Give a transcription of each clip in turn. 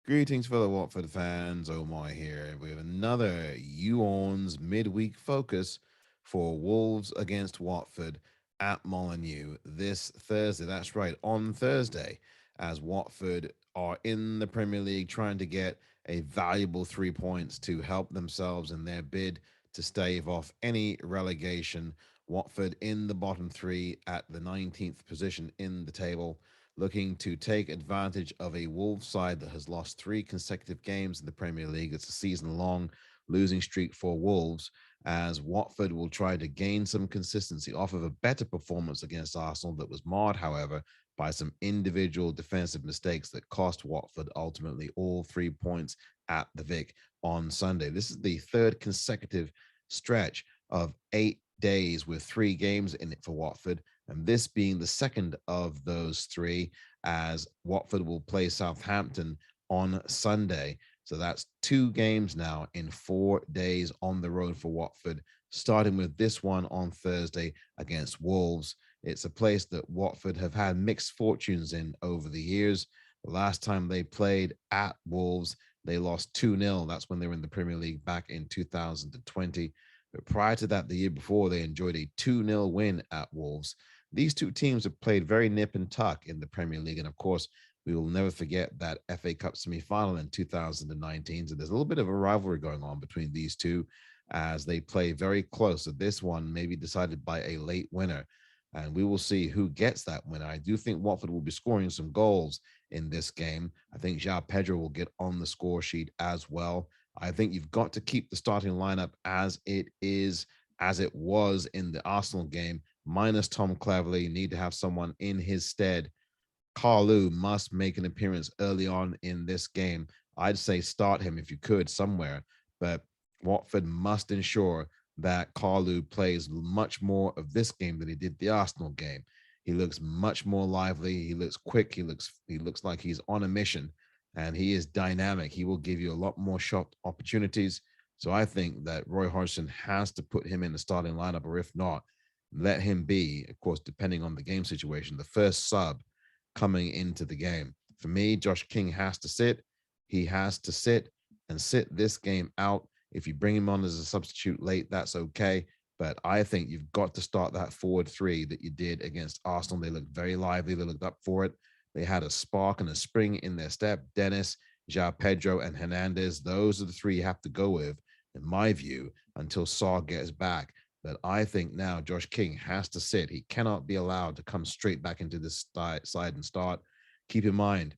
Greetings, fellow Watford fans. Omar here with another Orns midweek focus for Wolves against Watford at Molineux this Thursday. That's right, on Thursday, as Watford are in the Premier League trying to get a valuable 3 points to help themselves in their bid to stave off any relegation. Watford in the bottom three at the 19th position in the table, looking to take advantage of a Wolves side that has lost three consecutive games in the Premier League. It's a season long losing streak for Wolves, as Watford will try to gain some consistency off of a better performance against Arsenal that was marred, however, by some individual defensive mistakes that cost Watford ultimately all 3 points at the Vic on Sunday. This is the third consecutive stretch of 8 days with three games in it for Watford, and this being the second of those three, as Watford will play Southampton on Sunday. So that's two games now in 4 days on the road for Watford, starting with this one on Thursday against Wolves. It's a place that Watford have had mixed fortunes in over the years. The last time they played at Wolves, they lost 2-0. That's when they were in the Premier League back in 2020. But prior to that, the year before, they enjoyed a 2-0 win at Wolves. These two teams have played very nip and tuck in the Premier League. And of course, we will never forget that FA Cup semi-final in 2019. So there's a little bit of a rivalry going on between these two as they play very close. So this one may be decided by a late winner. And we will see who gets that winner. I do think Watford will be scoring some goals in this game. I think João Pedro will get on the score sheet as well. I think you've got to keep the starting lineup as it is, as it was in the Arsenal game, minus Tom Cleverley. You need to have someone in his stead. Carlu must make an appearance early on in this game. I'd say start him if you could somewhere, but Watford must ensure that Carlu plays much more of this game than he did the Arsenal game. He looks much more lively. He looks quick. He looks like he's on a mission, and he is dynamic. He will give you a lot more shot opportunities. So I think that Roy Hodgson has to put him in the starting lineup, or if not, let him be, of course, depending on the game situation, the first sub coming into the game. For me, Josh King has to sit. He has to sit and sit this game out. If you bring him on as a substitute late, that's okay. But I think you've got to start that forward three that you did against Arsenal. They looked very lively. They looked up for it. They had a spark and a spring in their step. Dennis, João Pedro, and Hernandez. Those are the three you have to go with, in my view, until Saw gets back. But I think now Josh King has to sit. He cannot be allowed to come straight back into this side and start. Keep in mind,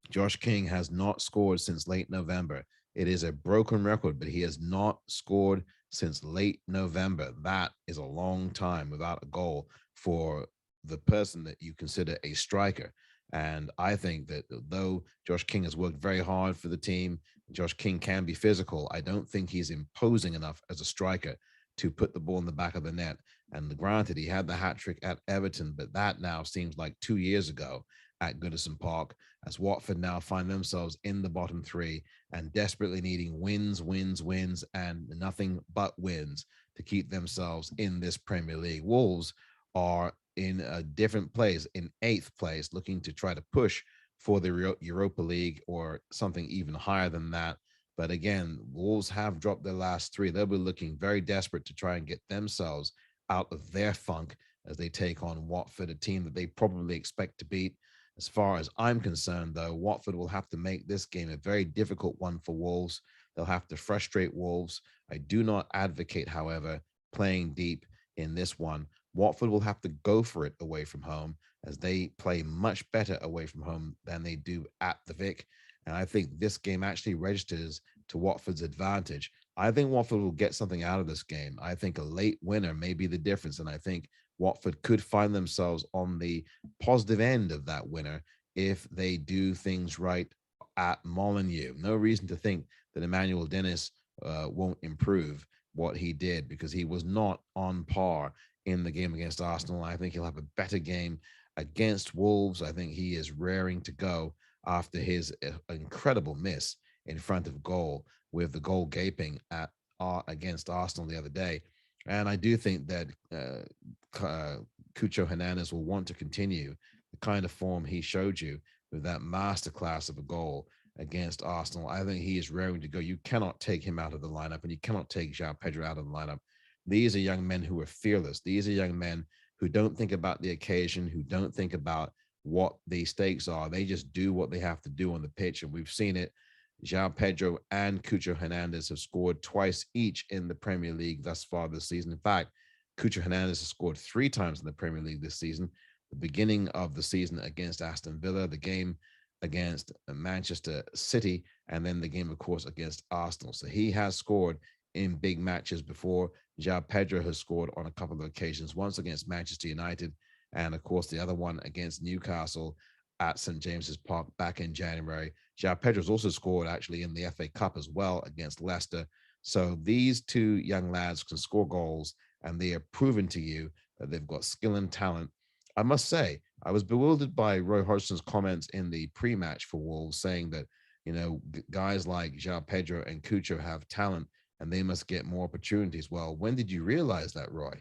Josh King has not scored since late November. It is a broken record, but he has not scored since late November. That is a long time without a goal for the person that you consider a striker. And I think that though Josh King has worked very hard for the team, Josh King can be physical. I don't think he's imposing enough as a striker to put the ball in the back of the net. And granted, he had the hat trick at Everton, but that now seems like 2 years ago at Goodison Park, as Watford now find themselves in the bottom three and desperately needing wins, wins, wins, and nothing but wins to keep themselves in this Premier League. Wolves are in a different place, in eighth place, looking to try to push for the Europa League or something even higher than that. But again, Wolves have dropped their last three. They'll be looking very desperate to try and get themselves out of their funk as they take on Watford, a team that they probably expect to beat. As far as I'm concerned, though, Watford will have to make this game a very difficult one for Wolves. They'll have to frustrate Wolves. I do not advocate, however, playing deep in this one. Watford will have to go for it away from home, as they play much better away from home than they do at the Vic. And I think this game actually registers to Watford's advantage. I think Watford will get something out of this game. I think a late winner may be the difference. And I think Watford could find themselves on the positive end of that winner if they do things right at Molineux. No reason to think that Emmanuel Dennis won't improve what he did, because he was not on par in the game against Arsenal. I think he'll have a better game against Wolves. I think he is raring to go after his incredible miss in front of goal, with the goal gaping at against Arsenal the other day. And I do think that Cucho Hernandez will want to continue the kind of form he showed you with that masterclass of a goal against Arsenal. I think he is raring to go. You cannot take him out of the lineup, and you cannot take João Pedro out of the lineup. These are young men who are fearless. These are young men who don't think about the occasion, who don't think about what the stakes are. They just do what they have to do on the pitch, and we've seen it. João Pedro and Cucho Hernandez have scored twice each in the Premier League thus far this season. In fact, Cucho Hernandez has scored 3 times in the Premier League this season. The beginning of the season against Aston Villa, the game against Manchester City, and then the game, of course, against Arsenal. So he has scored in big matches before. João Pedro has scored on a couple of occasions, once against Manchester United, and of course, the other one against Newcastle at St. James's Park back in January. João Pedro's also scored actually in the FA Cup as well against Leicester. So these two young lads can score goals, and they have proven to you that they've got skill and talent. I must say, I was bewildered by Roy Hodgson's comments in the pre-match for Wolves, saying that guys like João Pedro and Cucho have talent and they must get more opportunities. Well, when did you realize that, Roy?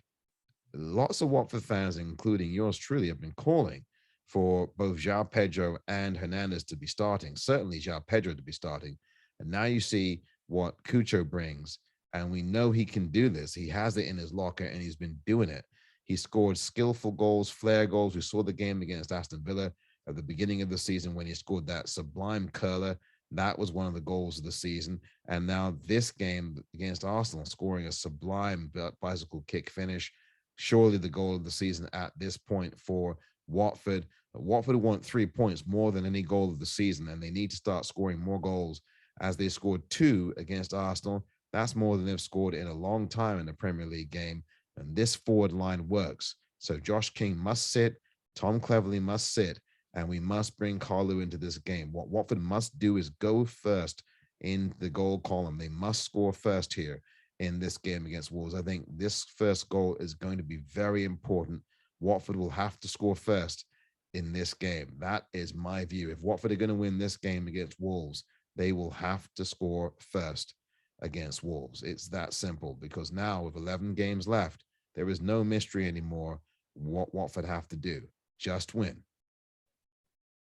Lots of Watford fans, including yours truly, have been calling for both João Pedro and Hernandez to be starting, certainly João Pedro to be starting. And now you see what Cucho brings, and we know he can do this. He has it in his locker, and he's been doing it. He scored skillful goals, flair goals. We saw the game against Aston Villa at the beginning of the season when he scored that sublime curler. That was one of the goals of the season. And now this game against Arsenal, scoring a sublime bicycle kick finish. Surely the goal of the season at this point for Watford. Watford want 3 points more than any goal of the season, and they need to start scoring more goals as they scored 2 against Arsenal. That's more than they've scored in a long time in a Premier League game. And this forward line works. So Josh King must sit, Tom Cleverley must sit, and we must bring Carlo into this game. What Watford must do is go first in the goal column. They must score first here in this game against Wolves. I think this first goal is going to be very important. Watford will have to score first in this game. That is my view. If Watford are going to win this game against Wolves, they will have to score first against Wolves. It's that simple, because now with 11 games left, there is no mystery anymore what Watford have to do. Just win.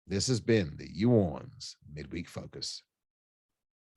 This has been the Orns Midweek Focus.